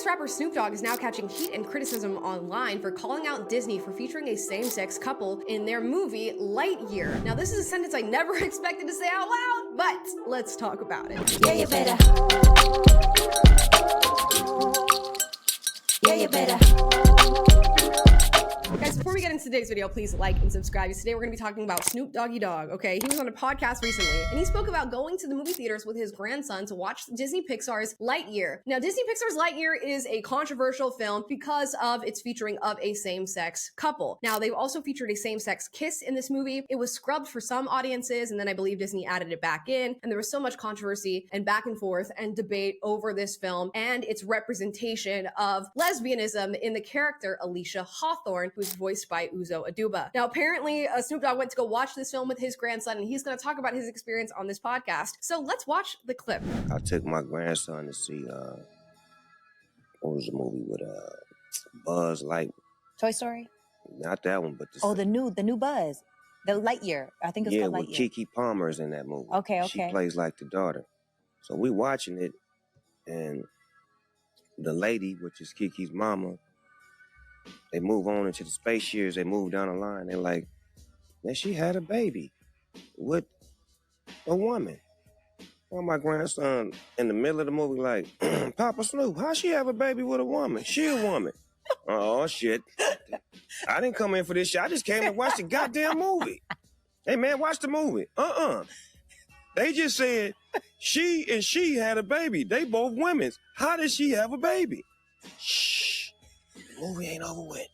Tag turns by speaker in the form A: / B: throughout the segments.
A: Famous rapper Snoop Dogg is now catching heat and criticism online for calling out Disney for featuring a same-sex couple in their movie Lightyear. Now, this is a sentence I never expected to say out loud, but let's talk about it.
B: Yeah, you better. Yeah, you better.
A: Guys, before we get into today's video, please like and subscribe. Today we're going to be talking about Snoop Doggy Dogg, okay? He was on a podcast recently, and he spoke about going to the movie theaters with his grandson to watch Disney Pixar's Lightyear. Now, Disney Pixar's Lightyear is a controversial film because of its featuring of a same-sex couple. Now, they've also featured a same-sex kiss in this movie. It was scrubbed for some audiences, and then I believe Disney added it back in, and there was so much controversy and back and forth and debate over this film and its representation of lesbianism in the character Alicia Hawthorne, who's voiced by Uzo Aduba. Now, apparently, Snoop Dogg went to go watch this film with his grandson, and he's going to talk about his experience on this podcast. So let's watch the clip.
C: I took my grandson to see, what was the movie with Buzz Light?
B: Toy Story?
C: Not that one, but
B: the new Buzz. The Lightyear. I think it's called Lightyear.
C: Yeah, with Keke Palmer's in that movie.
B: Okay.
C: She plays like the daughter. So we watching it, and the lady, which is Keke's mama, they move on into the space years. They move down the line. They're like, man, she had a baby with a woman. Well, my grandson in the middle of the movie like, Papa Snoop, how she have a baby with a woman? She a woman. Oh, shit. I didn't come in for this shit. I just came to watch the goddamn movie. Hey, man, watch the movie. They just said she and she had a baby. They both women's. How did she have a baby? Shh. The movie ain't over with.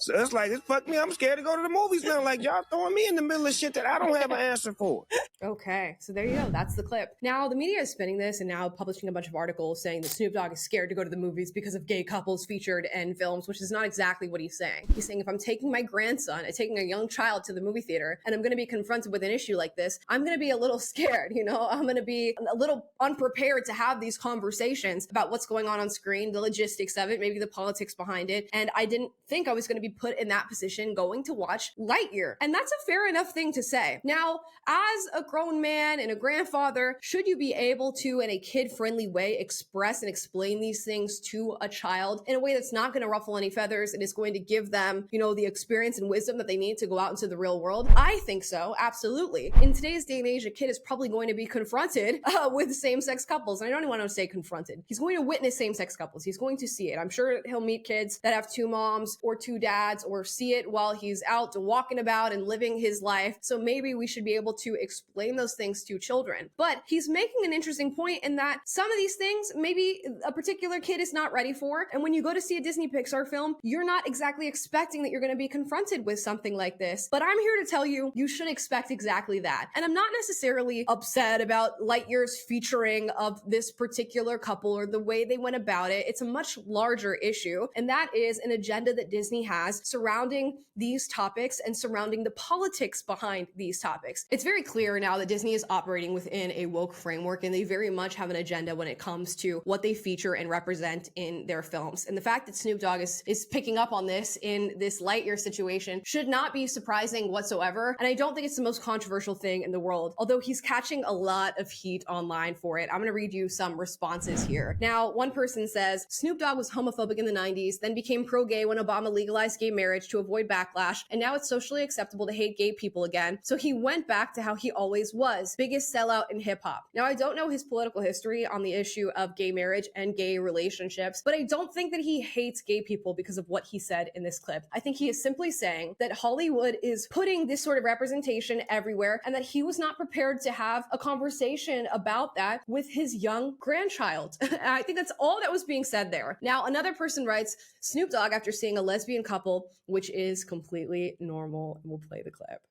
C: So it's like, it fucked me. I'm scared to go to the movies now. Like, y'all throwing me in the middle of shit that I don't have an answer for.
A: Okay, so there you go. That's the clip. Now, the media is spinning this and now publishing a bunch of articles saying that Snoop Dogg is scared to go to the movies because of gay couples featured in films, which is not exactly what he's saying. He's saying, if I'm taking my grandson and taking a young child to the movie theater and I'm going to be confronted with an issue like this, I'm going to be a little scared, you know? I'm going to be a little unprepared to have these conversations about what's going on screen, the logistics of it, maybe the politics behind it. And I didn't think I was going to be put in that position going to watch Lightyear. And that's a fair enough thing to say. Now, as a grown man and a grandfather, should you be able to, in a kid-friendly way, express and explain these things to a child in a way that's not going to ruffle any feathers and is going to give them, you know, the experience and wisdom that they need to go out into the real world? I think so, absolutely. In today's day and age, a kid is probably going to be confronted with same-sex couples. And I don't even want to say confronted. He's going to witness same-sex couples. He's going to see it. I'm sure he'll meet kids that have two moms or two dads, or see it while he's out walking about and living his life. So maybe we should be able to explain those things to children. But he's making an interesting point in that some of these things maybe a particular kid is not ready for. And when you go to see a Disney Pixar film, you're not exactly expecting that you're going to be confronted with something like this. But I'm here to tell you, you should expect exactly that. And I'm not necessarily upset about Lightyear's featuring of this particular couple or the way they went about it. It's a much larger issue. And that is an agenda that Disney has surrounding these topics and surrounding the politics behind these topics. It's very clear now that Disney is operating within a woke framework, and they very much have an agenda when it comes to what they feature and represent in their films. And the fact that Snoop Dogg is picking up on this in this Lightyear situation should not be surprising whatsoever. And I don't think it's the most controversial thing in the world, although he's catching a lot of heat online for it. I'm going to read you some responses here. Now, one person says, Snoop Dogg was homophobic in the 90s, then became pro-gay when Obama legalized gay marriage to avoid backlash, and now it's socially acceptable to hate gay people again, so he went back to how he always was, biggest sellout in hip-hop. Now, I don't know his political history on the issue of gay marriage and gay relationships, but I don't think that he hates gay people because of what he said in this clip. I think he is simply saying that Hollywood is putting this sort of representation everywhere, and that he was not prepared to have a conversation about that with his young grandchild. I think that's all that was being said there. Now, another person writes, Snoop Dogg after seeing a lesbian couple, which is completely normal. And we'll play the clip.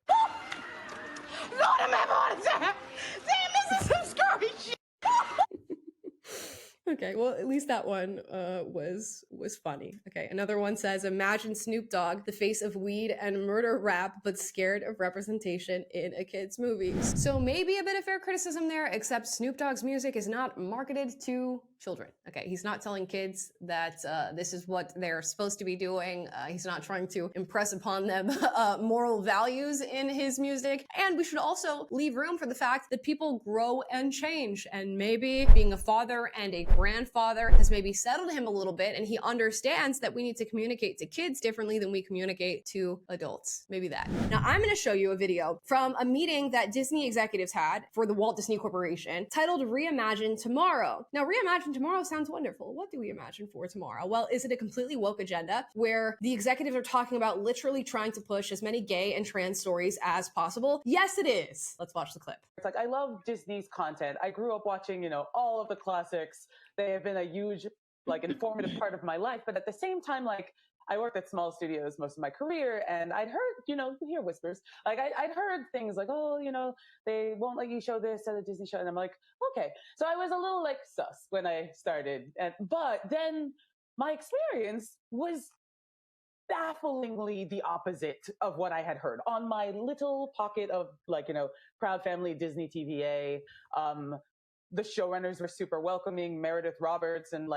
D: Lord, I'm having a heart attack. Damn, this is some scary shit.
A: Okay, well, at least that one was funny. Okay, another one says, imagine Snoop Dogg, the face of weed and murder rap, but scared of representation in a kid's movie. So maybe a bit of fair criticism there, except Snoop Dogg's music is not marketed to children. Okay, he's not telling kids that this is what they're supposed to be doing. He's not trying to impress upon them moral values in his music. And we should also leave room for the fact that people grow and change. And maybe being a father and a grandfather has maybe settled him a little bit, and he understands that we need to communicate to kids differently than we communicate to adults. Maybe that. Now, I'm going to show you a video from a meeting that Disney executives had for the Walt Disney Corporation titled Reimagine Tomorrow. Now, Reimagine Tomorrow sounds wonderful. What do we imagine for tomorrow? Well, is it a completely woke agenda where the executives are talking about literally trying to push as many gay and trans stories as possible? Yes, it is. Let's watch the clip.
E: It's like, I love Disney's content. I grew up watching, all of the classics. They have been a huge, informative part of my life. But at the same time, I worked at small studios most of my career, and I'd heard, you hear whispers. I'd heard things like, oh, they won't let you show this at a Disney show. And I'm like, okay. So I was a little sus when I started. But then my experience was bafflingly the opposite of what I had heard on my little pocket of proud family Disney TVA. The showrunners were super welcoming. Meredith Roberts and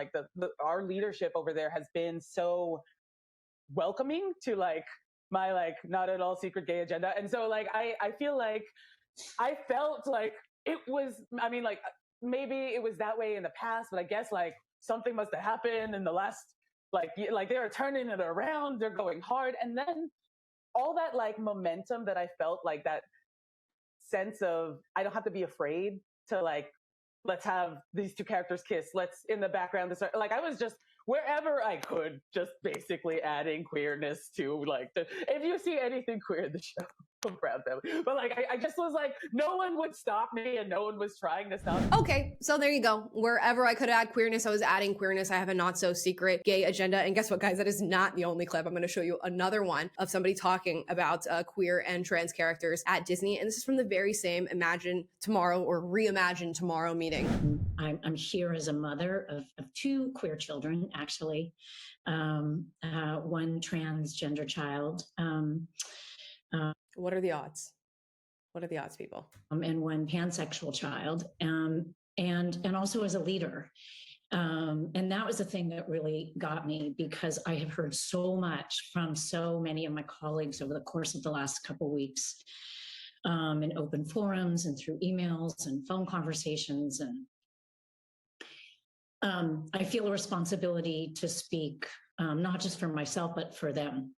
E: our leadership over there has been so welcoming to my not at all secret gay agenda. And so I feel like I felt like it was, maybe it was that way in the past, but I guess something must have happened in the last they are turning it around, they're going hard. And then all that momentum that I felt, that sense of I don't have to be afraid to let's have these two characters kiss, let's in the background start, I was just wherever I could, just basically adding queerness to if you see anything queer in the show, I'm proud family. But I just was no one would stop me, and no one was trying to stop me.
A: Okay, so there you go. Wherever I could add queerness, I was adding queerness. I have a not so secret gay agenda. And guess what, guys? That is not the only clip. I'm going to show you another one of somebody talking about queer and trans characters at Disney. And this is from the very same Imagine Tomorrow or Reimagine Tomorrow meeting.
F: I'm here as a mother of two queer children, actually, one transgender child.
A: What are the odds? What are the odds, people?
F: And one pansexual child, and also as a leader. And that was the thing that really got me, because I have heard so much from so many of my colleagues over the course of the last couple of weeks, in open forums and through emails and phone conversations. And I feel a responsibility to speak, not just for myself, but for them.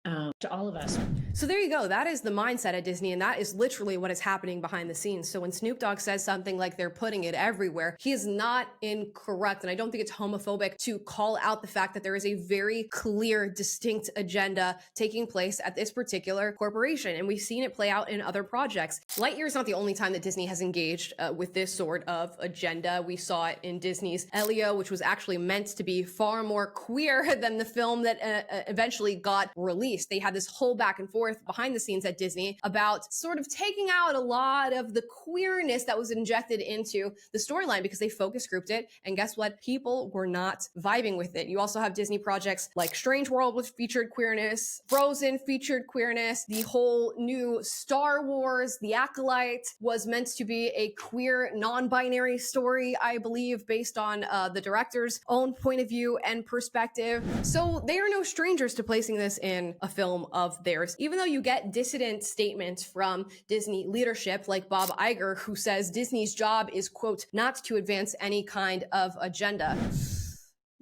F: To all of us.
A: So there you go. That is the mindset at Disney, and that is literally what is happening behind the scenes. So when Snoop Dogg says something like they're putting it everywhere, he is not incorrect. And I don't think it's homophobic to call out the fact that there is a very clear, distinct agenda taking place at this particular corporation. And we've seen it play out in other projects. Lightyear is not the only time that Disney has engaged with this sort of agenda. We saw it in Disney's Elio, which was actually meant to be far more queer than the film that eventually got released. They had this whole back and forth behind the scenes at Disney about sort of taking out a lot of the queerness that was injected into the storyline because they focus grouped it. And guess what? People were not vibing with it. You also have Disney projects like Strange World, which featured queerness, Frozen featured queerness, the whole new Star Wars, The Acolyte was meant to be a queer, non-binary story, I believe, based on the director's own point of view and perspective. So they are no strangers to placing this in a film of theirs, even though you get dissident statements from Disney leadership like Bob Iger, who says Disney's job is, quote, not to advance any kind of agenda.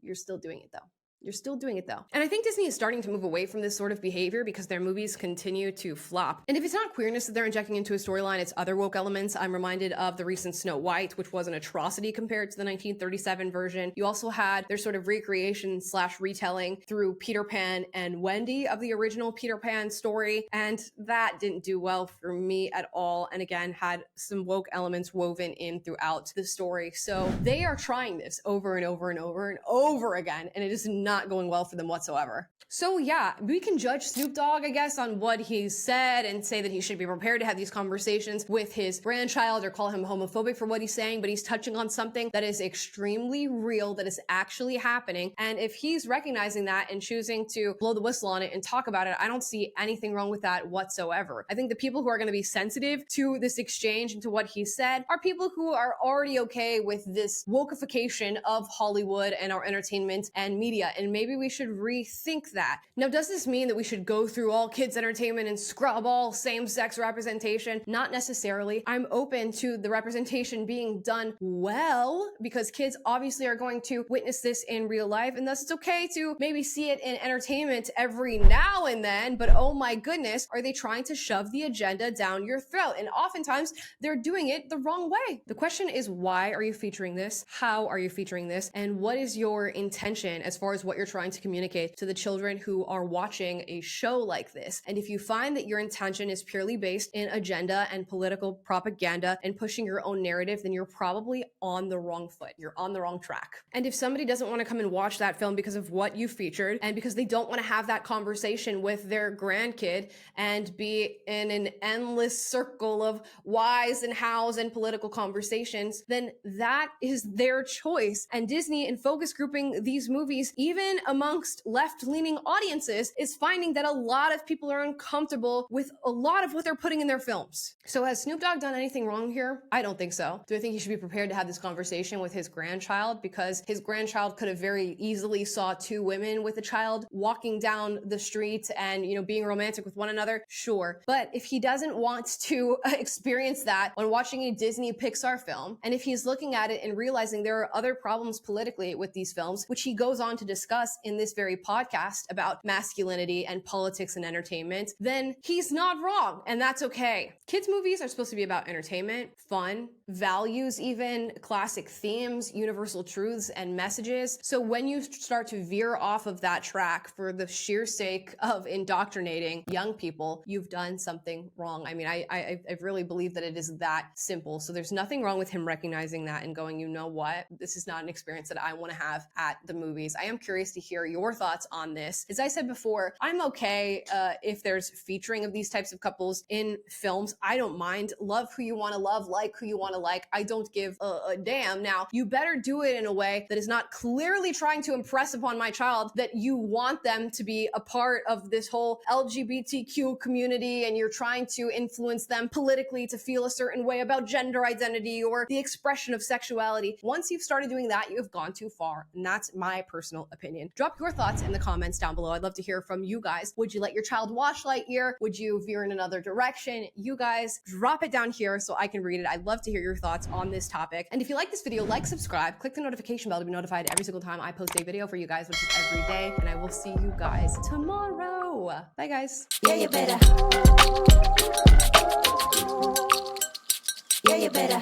A: You're still doing it, though. You're still doing it though. And I think Disney is starting to move away from this sort of behavior because their movies continue to flop. And if it's not queerness that they're injecting into a storyline, it's other woke elements. I'm reminded of the recent Snow White, which was an atrocity compared to the 1937 version. You also had their sort of recreation / retelling through Peter Pan and Wendy of the original Peter Pan story. And that didn't do well for me at all. And again, had some woke elements woven in throughout the story. So they are trying this over and over and over and over again. And it is not not going well for them whatsoever. So yeah, we can judge Snoop Dogg, I guess, on what he's said and say that he should be prepared to have these conversations with his grandchild or call him homophobic for what he's saying, but he's touching on something that is extremely real, that is actually happening. And if he's recognizing that and choosing to blow the whistle on it and talk about it, I don't see anything wrong with that whatsoever. I think the people who are going to be sensitive to this exchange and to what he said are people who are already okay with this wokeification of Hollywood and our entertainment and media. And maybe we should rethink that. Now, does this mean that we should go through all kids' entertainment and scrub all same-sex representation? Not necessarily. I'm open to the representation being done well, because kids obviously are going to witness this in real life, and thus it's okay to maybe see it in entertainment every now and then, but oh my goodness, are they trying to shove the agenda down your throat? And oftentimes they're doing it the wrong way. The question is, why are you featuring this? How are you featuring this? And what is your intention as far as what you're trying to communicate to the children who are watching a show like this? And if you find that your intention is purely based in agenda and political propaganda and pushing your own narrative, then you're probably on the wrong foot. You're on the wrong track. And if somebody doesn't want to come and watch that film because of what you featured, and because they don't want to have that conversation with their grandkid and be in an endless circle of whys and hows and political conversations, then that is their choice. And Disney, in focus grouping these movies, even amongst left-leaning audiences, is finding that a lot of people are uncomfortable with a lot of what they're putting in their films. So has Snoop Dogg done anything wrong here? I don't think so. Do I think he should be prepared to have this conversation with his grandchild? Because his grandchild could have very easily saw two women with a child walking down the street and, you know, being romantic with one another. Sure. But if he doesn't want to experience that when watching a Disney Pixar film, and if he's looking at it and realizing there are other problems politically with these films, which he goes on to discuss in this very podcast about masculinity and politics and entertainment, then he's not wrong, and that's okay. Kids' movies are supposed to be about entertainment, fun, values, even classic themes, universal truths, and messages. So when you start to veer off of that track for the sheer sake of indoctrinating young people, you've done something wrong. I mean, I really believe that it is that simple. So there's nothing wrong with him recognizing that and going, you know what, this is not an experience that I want to have at the movies. I am curious to hear your thoughts on this. As I said before, I'm okay if there's featuring of these types of couples in films. I don't mind. Love who you want to love, like who you want to like. I don't give a damn. Now, you better do it in a way that is not clearly trying to impress upon my child that you want them to be a part of this whole LGBTQ community, and you're trying to influence them politically to feel a certain way about gender identity or the expression of sexuality. Once you've started doing that, you have gone too far, and that's my personal opinion. Drop your thoughts in the comments down below. I'd love to hear from you guys. Would you let your child watch Lightyear? Would you veer in another direction? You guys drop it down here so I can read it. I'd love to hear your thoughts on this topic. And if you like this video, like, subscribe, click the notification bell to be notified every single time I post a video for you guys, which is every day. And I will see you guys tomorrow. Bye, guys.
B: Yeah, you better. Yeah, you better.